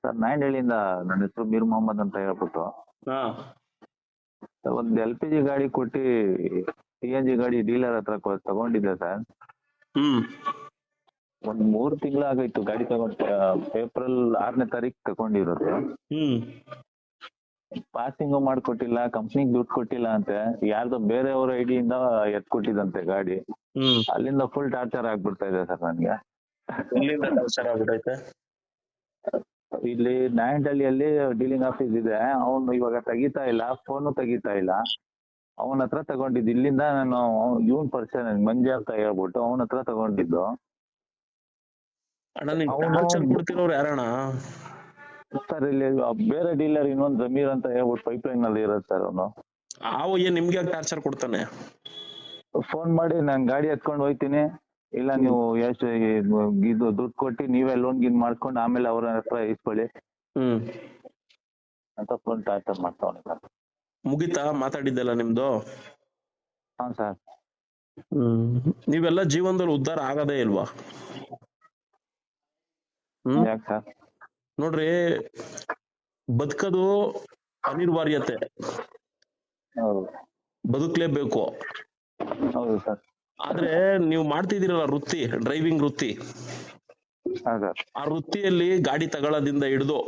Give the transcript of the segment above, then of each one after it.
Sir ನಾಯಂಡಹಳ್ಳಿಯಿಂದ ನನ್ನ ಹೆಸರು ಮೀರ್ ಮೊಹಮ್ಮದ್ ಅಂತ ಹೇಳ್ಬಿಟ್ಟು ಹಾ ಒಂದು LPG ಗಾಡಿ ಕೊಟ್ಟು CNG ಗಾಡಿ ಡೀಲರ್ ಹತ್ರ ತಗೊಂಡಿದ್ದೆ ಸರ್. ಹ್ಮ್ ಒಂದ್ 3 ತಿಂಗಳಾಗೈತು ಗಾಡಿ ತಗೊಂಡು. ಏಪ್ರಿಲ್ 6ನೇ ತಾರೀಕು ತಗೊಂಡಿರೋದು. ಹ್ಮ್ ಪಾಸಿಂಗ್ ಮಾಡ್ಕೊಟ್ಟಿಲ್ಲ, ಕಂಪ್ನಿಗೆ ದುಡ್ಡು ಕೊಟ್ಟಿಲ್ಲ ಅಂತೆ, ಯಾರ್ದೋ ಬೇರೆಯವ್ರ ಐಡಿಯಿಂದ ಎತ್ಕೊಟ್ಟಿದಂತೆ ಗಾಡಿ. ಹ್ಮ್ ಅಲ್ಲಿಂದ ಫುಲ್ ಟಾರ್ಚರ್ ಆಗ್ಬಿಡ್ತಾ ಇದೆ ಸರ್ ನನ್ಗೆ. ಎಲ್ಲಿಂದ ಟಾರ್ಚರ್ ಆಗ್ಬಿಟ್ಟೈತೆ? ಇಲ್ಲಿ ನಾಯಂಡಹಳ್ಳಿಯಲ್ಲಿ ಡೀಲಿಂಗ್ ಆಫೀಸ್ ಇದೆ, ಅವನು ಇವಾಗ ತೆಗಿತಾ ಇಲ್ಲ, ಫೋನು ತೆಗಿತಾ ಇಲ್ಲ. ಅವನ ಹತ್ರ ತಗೊಂಡಿದ್ದು, ಇಲ್ಲಿಂದ ನಾನು ಇವನ್ ಪರಿಚಯ ಮಂಜು ಅಂತ ಹೇಳ್ಬಿಟ್ಟು ಅವನ ಹತ್ರ ತಗೊಂಡಿದ್ದು. ಅಣ್ಣ ನೀನ್ ಅವ್ನು- ಟಾರ್ಚರ್ ಕೊಡ್ತಿರೋರು ಯಾರಣ್ಣ? ಸರ್ ಇಲ್ಲಿ ಬೇರೆ ಡೀಲರ್ ಇನ್ನೊಂದು ಜಮೀರ್ ಅಂತ ಹೇಳ್ಬಿಟ್ಟು ಪೈಪ್ಲೈನ್ ನಲ್ಲಿ ಇರೋದು ಸರ್. ಅವನು ಏನ್ ನಿಮ್ಗೆ ಯಾಕೆ ಟಾರ್ಚರ್ ಕೊಡ್ತಾನೆ? ಫೋನ್ ಮಾಡಿ ನಾನು ಗಾಡಿ ಎತ್ಕೊಂಡು ಹೋಯ್ತೀನಿ, ಇಲ್ಲ ನೀವು ಎಷ್ಟು ಇದು ದುಡ್ಡು ಕೊಟ್ಟು ನೀವೇ ಲೋನ್ ಗಿನ್ ಮಾಡ್ಕೊಂಡು ಆಮೇಲೆ ಅವ್ರ ಹತ್ರ ಇಸ್ಕೊಳ್ಳಿ ಹ್ಮ್ ಅಂತ ಫೋನ್ ಟಾರ್ಚರ್ ಮಾಡ್ತಾವನೆ ಸರ್. ಮುಗಿತಾ ಮಾತಾಡಿದ್ದೆಲ್ಲ ನಿಮ್ದು? ಹಾ ಸರ್. ನೀವೆಲ್ಲ ಜೀವನದಲ್ಲಿ ಉದ್ಧಾರ ಆಗದೇ ಇಲ್ವಾ? ಯಾಕೆ ಸರ್? ನೋಡ್ರಿ, ಬದುಕದು ಅನಿವಾರ್ಯತೆ, ಹೌದು ಬದುಕ್ಲೇಬೇಕು. ಹೌದು ಸರ್. ಆದ್ರೆ ನೀವು ಮಾಡ್ತಿದ್ದೀರಲ್ಲ ವೃತ್ತಿ, ಡ್ರೈವಿಂಗ್ ವೃತ್ತಿ, ಹಾ ಸರ್. ಆ ವೃತ್ತಿಯಲ್ಲಿ ಗಾಡಿ ತಗೊಳ್ಳೋದ್ರಿಂದ ಹಿಡಿದು,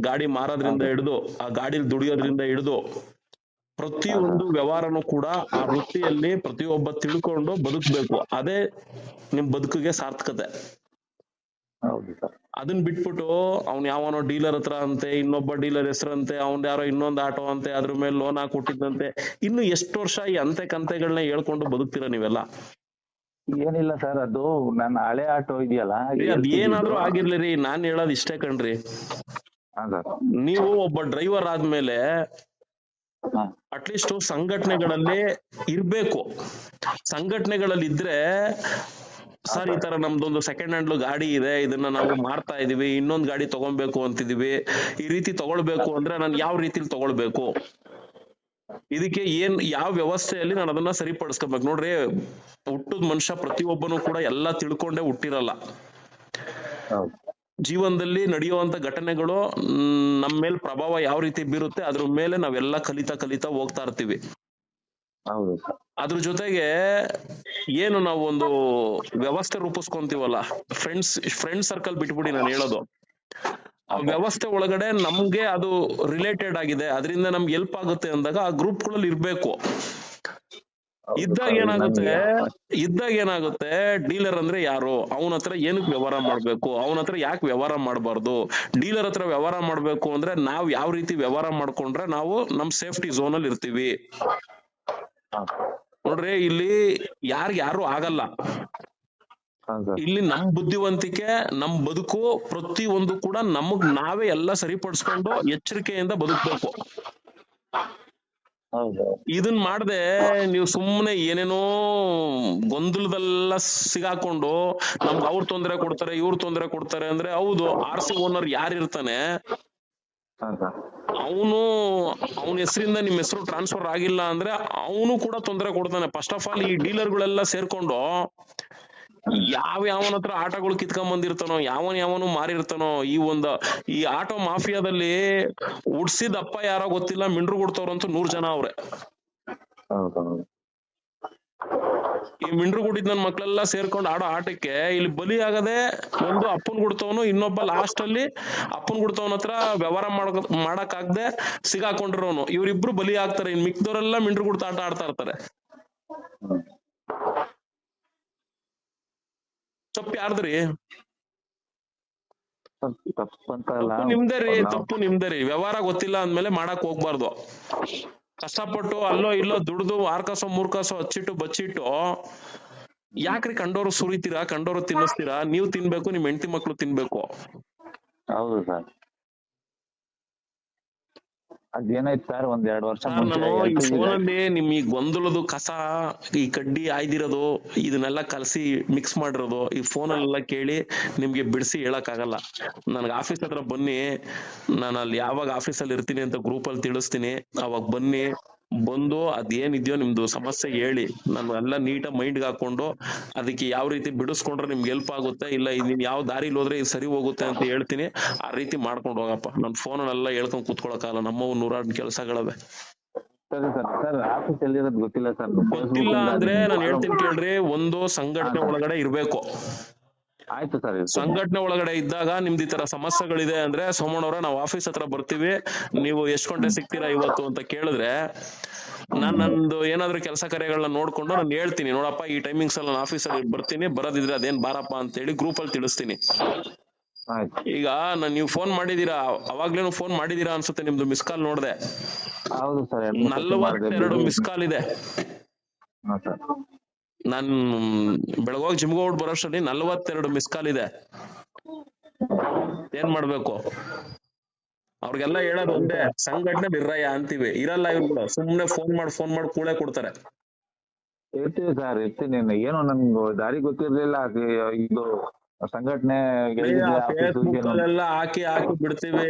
ಗಾಡಿ ಮಾರೋದ್ರಿಂದ ಹಿಡಿದು, ಆ ಗಾಡಿಲಿ ದುಡಿಯೋದ್ರಿಂದ ಹಿಡಿದು ಪ್ರತಿಯೊಂದು ವ್ಯವಹಾರನು ಕೂಡ ಆ ವೃತ್ತಿಯಲ್ಲಿ ಪ್ರತಿಯೊಬ್ಬ ತಿಳ್ಕೊಂಡು ಬದುಕ್ಬೇಕು. ಅದೇ ನಿಮ್ ಬದುಕಿಗೆ ಸಾರ್ಥಕತೆ. ಹೌದು ಸರ್. ಅದನ್ನ ಬಿಟ್ಬಿಟ್ಟು ಅವ್ನ್ ಯಾವನೋ ಡೀಲರ್ ಹತ್ರ ಅಂತೆ, ಇನ್ನೊಬ್ಬ ಡೀಲರ್ ಹೆಸರಂತೆ, ಅವ್ನ್ ಯಾರೋ ಇನ್ನೊಂದು ಆಟೋ ಅಂತೆ, ಅದ್ರ ಮೇಲೆ ಲೋನ್ ಹಾಕೊಟ್ಟಿದ್ದಂತೆ, ಇನ್ನು ಎಷ್ಟು ವರ್ಷ ಈ ಅಂತೆ ಕಂತೆಗಳನ್ನ ಹೇಳ್ಕೊಂಡು ಬದುಕ್ತೀರಾ ನೀವೆಲ್ಲ? ಏನಿಲ್ಲ ಸರ್, ಅದು ನನ್ನ ಹಳೆ ಆಟೋ ಇದೆಯಲ್ಲ, ಅದ್ ಏನಾದ್ರೂ ಆಗಿರ್ಲಿ, ನಾನ್ ಹೇಳೋದ್ ಇಷ್ಟೇ ಕಣ್ರಿ. ಹಾ ಸರ್. ನೀವು ಒಬ್ಬ ಡ್ರೈವರ್ ಆದ್ಮೇಲೆ ಹಾ ಅಟ್ಲೀಸ್ಟ್ ಸಂಘಟನೆಗಳಲ್ಲಿ ಇರ್ಬೇಕು. ಸಂಘಟನೆಗಳಲ್ಲಿ ಇದ್ರೆ, ಸರ್ ಈ ತರ ನಮ್ದೊಂದು ಸೆಕೆಂಡ್ ಹ್ಯಾಂಡ್ ಗಾಡಿ ಇದೆ, ಇದನ್ನ ನಾವು ಮಾರ್ತಾ ಇದೀವಿ, ಇನ್ನೊಂದ್ ಗಾಡಿ ತಗೊಳ್ಬೇಕು ಅಂತಿದೀವಿ, ಈ ರೀತಿ ತಗೊಳ್ಬೇಕು ಅಂದ್ರೆ ನಾನು ಯಾವ ರೀತಿಲಿ ತಗೊಳ್ಬೇಕು, ಇದಕ್ಕೆ ಯಾವ ವ್ಯವಸ್ಥೆಯಲ್ಲಿ ನಾನು ಅದನ್ನ ಸರಿಪಡಿಸ್ಕೋಬೇಕು. ನೋಡ್ರಿ, ಹುಟ್ಟದ ಮನುಷ್ಯ ಪ್ರತಿಯೊಬ್ಬನು ಕೂಡ ಎಲ್ಲಾ ತಿಳ್ಕೊಂಡೇ ಹುಟ್ಟಿರಲ್ಲ. ಹೌದು ಜೀವನದಲ್ಲಿ ನಡೆಯುವಂತ ಘಟನೆಗಳು ನಮ್ಮ ಮೇಲೆ ಪ್ರಭಾವ ಯಾವ ರೀತಿ ಬೀರುತ್ತೆ, ಅದ್ರ ಮೇಲೆ ನಾವೆಲ್ಲ ಕಲಿತಾ ಹೋಗ್ತಾ ಇರ್ತೀವಿ. ಹೌದು ಸರ್. ಅದ್ರ ಜೊತೆಗೆ ಏನು ನಾವು ಒಂದು ವ್ಯವಸ್ಥೆ ರೂಪಿಸ್ಕೊಂತೀವಲ್ಲ, ಫ್ರೆಂಡ್ ಸರ್ಕಲ್ ಬಿಟ್ಬಿಡಿ ನಾನು ಹೇಳೋದು, ಆ ವ್ಯವಸ್ಥೆ ಒಳಗಡೆ ನಮ್ಗೆ ಅದು ರಿಲೇಟೆಡ್ ಆಗಿದೆ, ಅದರಿಂದ ನಮ್ಗೆ ಹೆಲ್ಪ್ ಆಗುತ್ತೆ ಅಂದಾಗ ಆ ಗ್ರೂಪ್ಗಳಲ್ಲಿ ಇರ್ಬೇಕು. ಇದ್ದಾಗ ಏನಾಗುತ್ತೆ, ಡೀಲರ್ ಅಂದ್ರೆ ಯಾರು, ಅವನ ಹತ್ರ ಏನಕ್ಕೆ ವ್ಯವಹಾರ ಮಾಡ್ಬೇಕು, ಅವನ ಹತ್ರ ಯಾಕೆ ವ್ಯವಹಾರ ಮಾಡಬಾರ್ದು, ಡೀಲರ್ ಹತ್ರ ವ್ಯವಹಾರ ಮಾಡ್ಬೇಕು ಅಂದ್ರೆ ನಾವ್ ಯಾವ ರೀತಿ ವ್ಯವಹಾರ ಮಾಡ್ಕೊಂಡ್ರೆ ನಾವು ನಮ್ ಸೇಫ್ಟಿ ಝೋನ್ ಅಲ್ಲಿ ಇರ್ತೀವಿ. ನೋಡ್ರಿ, ಇಲ್ಲಿ ಯಾರು ಆಗಲ್ಲ. ಇಲ್ಲಿ ನಮ್ ಬುದ್ಧಿವಂತಿಕೆ, ನಮ್ ಬದುಕು ಪ್ರತಿ ಒಂದು ಕೂಡ ನಮಗ್ ನಾವೇ ಎಲ್ಲ ಸರಿಪಡಿಸ್ಕೊಂಡು ಎಚ್ಚರಿಕೆಯಿಂದ ಬದುಕ್ಬೇಕು. ಇದನ್ ಮಾಡದೆ ನೀವು ಸುಮ್ಮನೆ ಏನೇನೋ ಗೊಂದಲದೆಲ್ಲ ಸಿಗಾಕೊಂಡು ನಮ್ಗೆ ಅವ್ರ ತೊಂದರೆ ಕೊಡ್ತಾರೆ, ಇವ್ರ ತೊಂದರೆ ಕೊಡ್ತಾರೆ ಅಂದ್ರೆ, ಹೌದು, RC ಓನರ್ ಯಾರಿರ್ತಾನೆ ಅವನ ಹೆಸರಿಂದ ನಿಮ್ ಹೆಸರು ಟ್ರಾನ್ಸ್ಫರ್ ಆಗಿಲ್ಲ ಅಂದ್ರೆ ಅವನು ಕೂಡ ತೊಂದರೆ ಕೊಡ್ತಾನೆ. ಫಸ್ಟ್ ಆಫ್ ಆಲ್ ಈ ಡೀಲರ್ಗಳೆಲ್ಲ ಸೇರ್ಕೊಂಡು ಯಾವನ ಹತ್ರ ಆಟೋಗಳು ಕಿತ್ಕೊಂಡ್ ಬಂದಿರ್ತಾನೋ, ಯಾವನು ಮಾರಿರ್ತಾನೋ, ಈ ಆಟೋ ಮಾಫಿಯಾದಲ್ಲಿ ಉಡ್ಸಿದಪ್ಪ ಯಾರೋ ಗೊತ್ತಿಲ್ಲ, ಮಿಂಡ್ರು ಕೊಡ್ತವ್ರಂತೂ 100 ಜನ ಅವ್ರೆ. ಈ ಮಿಂಡ್ರು ಗುಡಿದ್ ನನ್ ಮಕ್ಳೆಲ್ಲ ಸೇರ್ಕೊಂಡು ಆಡೋ ಆಟಕ್ಕೆ ಇಲ್ಲಿ ಬಲಿ ಆಗದೆ ಒಂದು ಅಪ್ಪನ್ ಗುಡ್ತವನು, ಇನ್ನೊಬ್ಬ ಲಾಸ್ಟ್ ಅಲ್ಲಿ ಅಪ್ಪನ್ ಗುಡ್ತವನ ಹತ್ರ ವ್ಯವಹಾರ ಮಾಡಕ್ ಆಗದೆ ಸಿಗಾಕೊಂಡಿರೋನು, ಇವ್ರಿಬ್ರು ಬಲಿ ಆಗ್ತಾರೆ. ಇನ್ ಮಿಕ್ದವರೆಲ್ಲ ಮಿಂಡ್ರು ಗುಡ್ತ ಆಟ ಆಡ್ತಾ ಇರ್ತಾರೆ. ತಪ್ಪು ಯಾರ್ದ್ರಿ? ತಪ್ಪು ನಿಮ್ದೇ ರೀ. ವ್ಯವಹಾರ ಗೊತ್ತಿಲ್ಲ ಅಂದ್ಮೇಲೆ ಮಾಡಕ್ ಹೋಗ್ಬಾರ್ದು. ಕಷ್ಟಪಟ್ಟು ಅಲ್ಲೋ ಇಲ್ಲೋ ದುಡ್ದು 6 ಕಾಸೋ 3 ಕಾಸೋ ಹಚ್ಚಿಟ್ಟು ಬಚ್ಚಿಟ್ಟು ಯಾಕ್ರಿ ಕಂಡೋರು ಸುರಿತೀರಾ, ಕಂಡೋರು ತಿನ್ನಿಸ್ತೀರಾ? ನೀವು ತಿನ್ಬೇಕು, ನಿಮ್ ಹೆಂಡತಿ ಮಕ್ಳು ತಿನ್ಬೇಕು. ಹೌದು ಸರ್. ಅದೇನಾಯ್ತು ಸರ್, 1-2 ವರ್ಷ ನಾನು ಈ ಫೋನಲ್ಲಿ ನಿಮ್ ಈ ಗೊಂದಲದು ಕಸ, ಈ ಕಡ್ಡಿ ಆಯ್ದಿರೋದು, ಇದನ್ನೆಲ್ಲ ಕಲಸಿ ಮಿಕ್ಸ್ ಮಾಡಿರೋದು ಈ ಫೋನಲ್ಲೆಲ್ಲ ಕೇಳಿ ನಿಮ್ಗೆ ಬಿಡಿಸಿ ಹೇಳಕ್ ಆಗಲ್ಲ. ನನ್ಗೆ ಆಫೀಸ್ ಹತ್ರ ಬನ್ನಿ, ನಾನು ಅಲ್ಲಿ ಯಾವಾಗ ಆಫೀಸಲ್ಲಿ ಇರ್ತೀನಿ ಅಂತ ಗ್ರೂಪ್ ಅಲ್ಲಿ ತಿಳಿಸ್ತೀನಿ, ಅವಾಗ ಬನ್ನಿ, ಬಂದು ಅದೇನಿದ್ಯೋ ನಿಮ್ದು ಸಮಸ್ಯೆ ಹೇಳಿ, ನಾನು ಎಲ್ಲ ನೀಟಾಗಿ ಮೈಂಡ್ಗೆ ಹಾಕೊಂಡು ಅದಕ್ಕೆ ಯಾವ ರೀತಿ ಬಿಡಿಸ್ಕೊಂಡ್ರೆ ನಿಮ್ಗೆ ಹೆಲ್ಪ್ ಆಗುತ್ತೆ, ಇಲ್ಲ ನೀನ್ ಯಾವ ದಾರಿಲಿ ಹೋದ್ರೆ ಇದು ಸರಿ ಹೋಗುತ್ತೆ ಅಂತ ಹೇಳ್ತೀನಿ. ಆ ರೀತಿ ಮಾಡ್ಕೊಂಡು ಹೋಗಪ್ಪ. ನನ್ ಫೋನಲ್ಲೆಲ್ಲ ಹೇಳ್ಕೊಂಡ್ ಕೂತ್ಕೊಳಕಾಗಲ್ಲ, ನಮ್ಮವು 100 ಕೆಲಸಗಳವೆ. ಸರಿ ಸರ್. ಸರ್ ಆಫೀಸ್ ಎಲ್ಲಿರೋದು ಗೊತ್ತಿಲ್ಲ ಸರ್. ಗೊತ್ತಿಲ್ಲ ಅಂದ್ರೆ ನಾನು ಹೇಳ್ತೀನಿ ಕೇಳ್ರಿ, ಒಂದು ಸಂಘಟನೆ ಒಳಗಡೆ ಇರ್ಬೇಕು. ಆಯ್ತು ಸರ್. ಸಂಘಟನೆ ಒಳಗಡೆ ಇದ್ದಾಗ ನಿಮ್ದು ಈ ತರ ಸಮಸ್ಯೆಗಳಿದೆ ಅಂದ್ರೆ, ಸೋಮಣ್ಣವ್ರ ನಾವು ಆಫೀಸ್ ಹತ್ರ ಬರ್ತೀವಿ, ನೀವು ಎಷ್ಟು ಗಂಟೆ ಸಿಗ್ತೀರಾ ಇವತ್ತು ಅಂತ ಕೇಳಿದ್ರೆ, ನಂದು ಏನಾದ್ರು ಕೆಲಸ ಕಾರ್ಯಗಳನ್ನ ನೋಡ್ಕೊಂಡು ನಾನು ಹೇಳ್ತೀನಿ, ನೋಡಪ್ಪ ಈ ಟೈಮಿಂಗ್ಸ್ ಅಲ್ಲಿ ನಾನು ಆಫೀಸಲ್ಲಿ ಬರ್ತೀನಿ, ಬರೋದಿದ್ರೆ ಅದೇನ್ ಬಾರಪ್ಪ ಅಂತ ಹೇಳಿ ಗ್ರೂಪ್ ಅಲ್ಲಿ ತಿಳಿಸ್ತೀನಿ. ಈಗ ನೀವು ಫೋನ್ ಮಾಡಿದೀರಾ, ಅವಾಗ್ಲೇನು ಫೋನ್ ಮಾಡಿದೀರಾ ಅನ್ಸುತ್ತೆ, ನಿಮ್ದು ಮಿಸ್ ಕಾಲ್ ನೋಡ್ದೆ. ಹೌದು ಸರ್. 42 ಮಿಸ್ ಕಾಲ್ ಇದೆ. ನಾನ್ ಬೆಳಗೋಗಿ ಜಿಮ್ಗೆ ಹೋಗ್ಬಿಟ್ಟು ಬರೋಷ್ಟರಲ್ಲಿ 42 ಮಿಸ್ ಕಾಲ್ ಇದೆ. ಏನ್ ಮಾಡ್ಬೇಕು? ಅವ್ರಿಗೆಲ್ಲ ಹೇಳೋದು ಒಂದೇ, ಸಂಘಟನೆ ಇರ್ರಯ್ಯ ಅಂತೀವಿ. ಇರಲ್ಲ ಇವ್ರು, ಸುಮ್ನೆ ಫೋನ್ ಮಾಡಿ ಕೂಳೆ ಕೊಡ್ತಾರೆ. ಇರ್ತೀವಿ ಸರ್, ಇರ್ತೀನಿ. ಏನೋ ನನ್ಗೆ ದಾರಿ ಗೊತ್ತಿರ್ಲಿಲ್ಲ. ಇದು ಸಂಘಟನೆ ಫೇಸ್ಬುಕ್ ಅಲ್ಲೆಲ್ಲ ಹಾಕಿ ಬಿಡ್ತೀವಿ.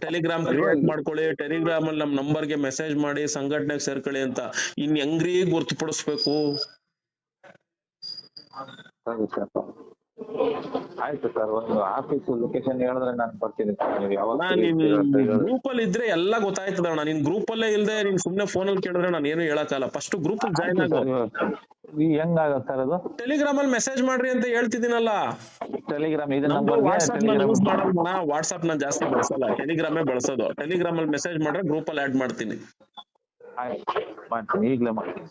ಟೆಲಿಗ್ರಾಮ್ ಕ್ರಿಯೇಟ್ ಮಾಡ್ಕೊಳ್ಳಿ, ಟೆಲಿಗ್ರಾಮ್ ಅಲ್ಲಿ ನಮ್ ನಂಬರ್ಗೆ ಮೆಸೇಜ್ ಮಾಡಿ ಸಂಘಟನೆಗೆ ಸೇರ್ಕೊಳ್ಳಿ ಅಂತ. ಇನ್ ಹೆಂಗ್ರಿ ಗೊತ್ತುಪಡಿಸ್ಬೇಕು? ಸರಿ ಸರ್, ಆಯ್ತು ಸರ್. ಒಂದು ಆಫೀಸ್ ಲೊಕೇಶನ್ ಹೇಳಿದ್ರೆ ನಾನು ಬರ್ತೀನಿ ಸರ್. ಗ್ರೂಪ್ ಅಲ್ಲಿ ಇದ್ರೆ ಎಲ್ಲ ಗೊತ್ತಾಯ್ತದ ಅಣ್ಣ. ನೀನ್ ಗ್ರೂಪ್ ಅಲ್ಲೇ ಇಲ್ದೆ ನೀನ್ ಸುಮ್ನೆ ಫೋನ್ ಅಲ್ಲಿ ಕೇಳಿದ್ರೆ ನಾನು ಏನು ಹೇಳಕ್ಕಾಗಲ್ಲ. ಫಸ್ಟ್ ಗ್ರೂಪ್ ಜಾಯ್ನ್ ಆಗೋ. ಹೆಂಗಾಗತ್ತೆ ಸರ್ ಅದು? ಟೆಲಿಗ್ರಾಮ್ ಅಲ್ಲಿ ಮೆಸೇಜ್ ಮಾಡ್ರಿ ಅಂತ ಹೇಳ್ತಿದ್ದೀನಲ್ಲ. ಟೆಲಿಗ್ರಾಮ್ ವಾಟ್ಸ್ಆಪ್ ನಾನು ಯೂಸ್ ಮಾಡಲ್ಲ, ವಾಟ್ಸ್ಆಪ್ ನಾನು ಜಾಸ್ತಿ ಬಳಸಲ್ಲ, ಟೆಲಿಗ್ರಾಮೇ ಬಳಸೋದು. ಟೆಲಿಗ್ರಾಮ್ ಅಲ್ಲಿ ಮೆಸೇಜ್ ಮಾಡ್ರೆ ಗ್ರೂಪ್ ಅಲ್ಲಿ ಆಡ್ ಮಾಡ್ತೀನಿ. ಆಯ್ತು, ಮಾಡ್ತೀನಿ, ಈಗಲೇ ಮಾಡ್ತೀನಿ.